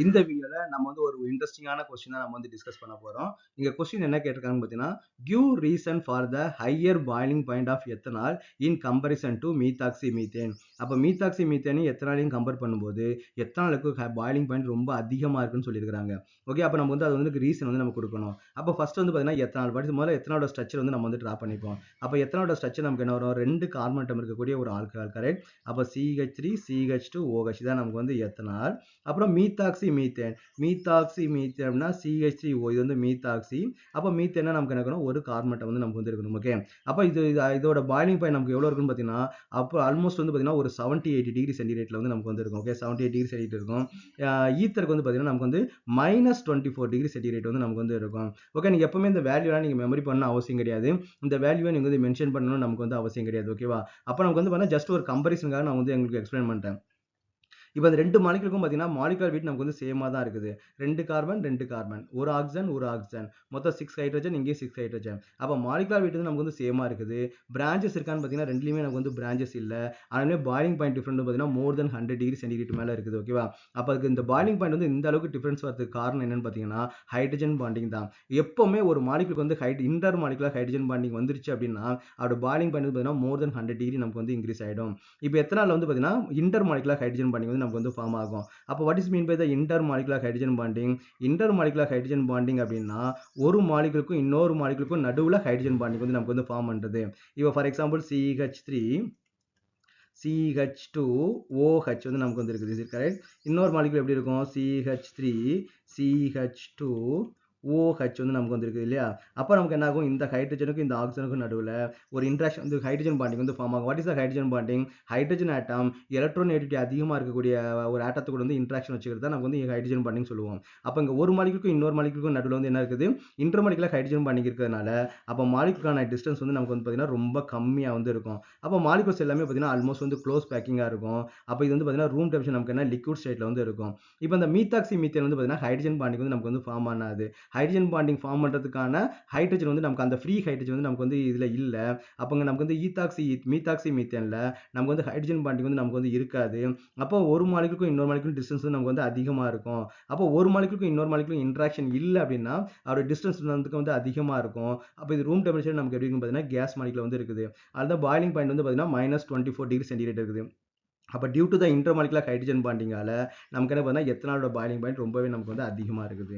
இந்த வீடியோல நம்ம வந்து ஒரு இன்ட்ரெஸ்டிங்கான கொஸ்டின் நம்ம வந்து டிஸ்கஸ் பண்ண போறோம். இங்க கொஸ்டின் என்ன கேட்டிருக்காங்கன்னு பார்த்தீங்கன்னா, give reason for the higher boiling point of ethanol in comparison to methoxy methane. அப்ப மீத்தாக்சி மீத்தேனையும் எத்தனாலையும் கம்பேர் பண்ணும்போது எத்தனாலுக்கு பாயிலிங் பாயிண்ட் ரொம்ப அதிகமா இருக்குன்னு சொல்லியிருக்காங்க. ஓகே, அப்ப நம்ம வந்து அது வந்து ரீசன் வந்து நம்ம கொடுக்கணும். அப்ப ஃபர்ஸ்ட் வந்து பார்த்தீங்கன்னா எத்தனால் பட் முதல்ல எத்தனாலோட ஸ்ட்ரக்சர் வந்து நம்ம வந்து டிரா பண்ணிப்போம். அப்ப எத்தனாலோட ஸ்ட்ரக்சர் நமக்கு என்ன வரும்? 2 கார்பன் ஆட்டம் இருக்கக்கூடிய ஒரு ஆல்கஹால், கரெக்ட்? அப்ப CH3 CH2 OH தான் நமக்கு வந்து எத்தனால். அப்புறம் மீத்தாக்சி மீத்தேன். மீத்தாக்சி மீத்தேன் அப்படின்னா CH3O, இது வந்து மீத்தாக்சி. அப்போ மீத்தேன்னா நமக்கு என்ன இருக்கணும்? ஒரு கார்பன் ஆட்டம் வந்து நமக்கு வந்து இருக்கணும். ஓகே, அப்போ இதோட பாயிலிங் பாயிண்ட் நமக்கு எவ்வளோ இருக்குன்னு பார்த்தீங்கன்னா, அப்போ ஆல்மோஸ்ட் வந்து பார்த்தீங்கன்னா ஒரு 78 டிகிரி சென்டிகிரேட்ல வந்து நமக்கு வந்து இருக்கும். ஓகே, 78 டிகிரி சென்டிகிரேட் இருக்கும். ஈத்தருக்கு வந்து பார்த்தீங்கன்னா நமக்கு வந்து -24 டிகிரி சென்டிகிரேட் வந்து நமக்கு வந்து இருக்கும். ஓகே, நீங்க எப்பவுமே இந்த வேல்யூலாம் நீங்க மெமரி பண்ண அவசியம் கிடையாது. இந்த வேல்யூவை நீங்க வந்து மென்ஷன் பண்ணணும்னு நமக்கு வந்து அவசியம் கிடையாது. ஓகேவா? அப்போ நமக்கு வந்து பார்த்தீங்கன்னா ஜஸ்ட் ஒரு கம்பேரிசனுக்காக நான் வந்து உங்களுக்கு எக்ஸ்பிளைன் பண்ணிட்டேன். இப்போ அந்த 2 மாலிகுலுக்கும் பார்த்தீங்கன்னா மாலிகுலர் வெயிட் நமக்கு வந்து சேமா தான் இருக்குது. 2 கார்பன் 2 கார்பன், ஒரு ஆக்சிஜன் ஒரு ஆக்சிஜன், மொத்தம் 6 ஹைட்ரஜன், இங்கே 6 ஹைட்ரஜன். அப்போ மாலிகுலர் வெயிட் வந்து நமக்கு வந்து சேமா இருக்குது. பிரான்ச்சஸ் இருக்கான்னு பார்த்தீங்கன்னா ரெண்டுலயுமே நமக்கு வந்து பிரான்ச்சஸ் இல்ல. ஆனாலுமே பாயிலிங் பாயிண்ட் டிஃபரண்ட் பார்த்தீங்கன்னா மோர் தென் 100 டிகிரி சென்டிகிரேட் மேல இருக்குது. ஓகேவா? அப்போ அதுக்கு இந்த பாயிலிங் பாயிண்ட் வந்து இந்த அளவுக்கு டிஃபரன்ஸ் வரதுக்கு காரணம் என்னன்னு பார்த்தீங்கன்னா ஹைட்ரஜன் பாண்டிங் தான். எப்பவுமே ஒரு மாலிகுலுக்கு வந்து இன்டர் மாலிகுலர் ஹைட்ரஜன் பாண்டிங் வந்துருச்சு அப்படின்னா அதோட பாயிலிங் பாயிண்ட் வந்து பார்த்தீங்கன்னா மோர் தென் 100 டிகிரி நமக்கு வந்து இன்க்ரீஸ் ஆயிடும். இப்போ எத்தனால வந்து பார்த்தீங்கன்னா இன்டர் மாலிகுலர் ஹைட்ரஜன் பாண்டிங் வந்து நமக்கு வந்து ஃபார்ம் ஆகும். அப்போ what is mean by the intermolecular hydrogen bonding? Intermolecular hydrogen bonding அப்படின்னா ஒரு மாலிகுலுக்கும் இன்னொரு மாலிகுலுக்கும் நடுவுல ஹைட்ரஜன் பாண்டிங் வந்து நமக்கு வந்து ஃபார்ம் பண்றது. இப்போ ஃபார் எக்ஸாம்பிள் CH3 CH2OH வந்து நமக்கு வந்து இருக்குது. கரெக்ட்? இன்னொரு மாலிகுல் எப்படி இருக்கும்? CH3 CH2 OH வந்து நமக்கு வந்திருக்கு இல்லையா? அப்போ நமக்கு என்ன ஆகும்? இந்த ஹைட்ரஜனுக்கும் இந்த ஆக்சிஜனுக்கும் நடுவில் ஒரு இன்ட்ராக்ஷன் வந்து ஹைட்ரஜன் பாண்டிங் வந்து ஃபார்ம் ஆகும். What is the hydrogen bonding? Hydrogen atom electronegativity அதிகமாக இருக்கக்கூடிய ஒரு ஆட்டத்துக்கு வந்து இன்ட்ராக்ஷன் வச்சுக்கிறது தான் நமக்கு வந்து ஹைட்ரஜன் பாண்டிங் சொல்லுவோம். அப்போ இங்கே ஒரு மாலிகுலுக்கும் இன்னொரு மாலிகுலுக்கும் நடுவில் வந்து என்ன இருக்குது? இன்டர்மாலிகுலர் ஹைட்ரஜன் பாண்டிங் இருக்கிறதுனால அப்போ மாலிகுலுக்கான டிஸ்டன்ஸ் வந்து நமக்கு வந்து பார்த்தீங்கன்னா ரொம்ப கம்மியாக வந்து இருக்கும். அப்போ மாலிகுல்ஸ் எல்லாமே பார்த்தீங்கன்னா ஆல்மோஸ்ட் வந்து க்ளோஸ் பேக்கிங்காக இருக்கும். அப்போ இது வந்து பார்த்தீங்கன்னா ரூம் டெம்பரேச்சர் நமக்கு என்ன லிக்விட் ஸ்டேட்டில் வந்து இருக்கும். இப்போ இந்த மீத்தாக்சி மீத்தேன் வந்து பார்த்தீங்கன்னா ஹைட்ரஜன் பாண்டிங் வந்து நமக்கு வந்து ஃபார்ம் ஆனாது. ஹைட்ரஜன் பாண்டிங் ஃபார்ம் பண்ணுறதுக்கான ஹைட்ரஜன் வந்து நமக்கு அந்த ஃப்ரீ ஹைட்ரஜன் வந்து நமக்கு வந்து இதில் இல்லை. அப்போங்க நமக்கு வந்து மீத்தாக்சி மீத்தேனில் நமக்கு வந்து ஹைட்ரஜன் பாண்டிங் வந்து நமக்கு வந்து இருக்காது. அப்போ ஒரு மாலிகுலுக்கும் இன்னொரு மாலிகுலும் டிஸ்டன்ஸ் வந்து நமக்கு வந்து அதிகமாக இருக்கும். அப்போ ஒரு மாலிகுலுக்கும் இன்னொரு மாலிகுலும் இன்ட்ராக்ஷன் இல்லை அப்படின்னா அதோட டிஸ்டன்ஸ் வந்து அதிகமாக இருக்கும். அப்போ இது ரூம் டெம்பரேச்சர் நமக்கு எப்படி இருக்குன்னு பார்த்தீங்கன்னா கேஸ் மாலிகுல வந்து இருக்குது. அதுதான் பாயிலிங் பாயிண்ட் வந்து பார்த்தீங்கன்னா -24 டிகிரி சென்டிகிரேட் இருக்குது. அப்போ due to the intermolecular hydrogen பாண்டிங்கால நமக்கு என்ன பார்த்தீங்கன்னா எத்தனாலோட பாயிலிங் பாயிண்ட் ரொம்பவே நமக்கு வந்து அதிகமாக இருக்குது.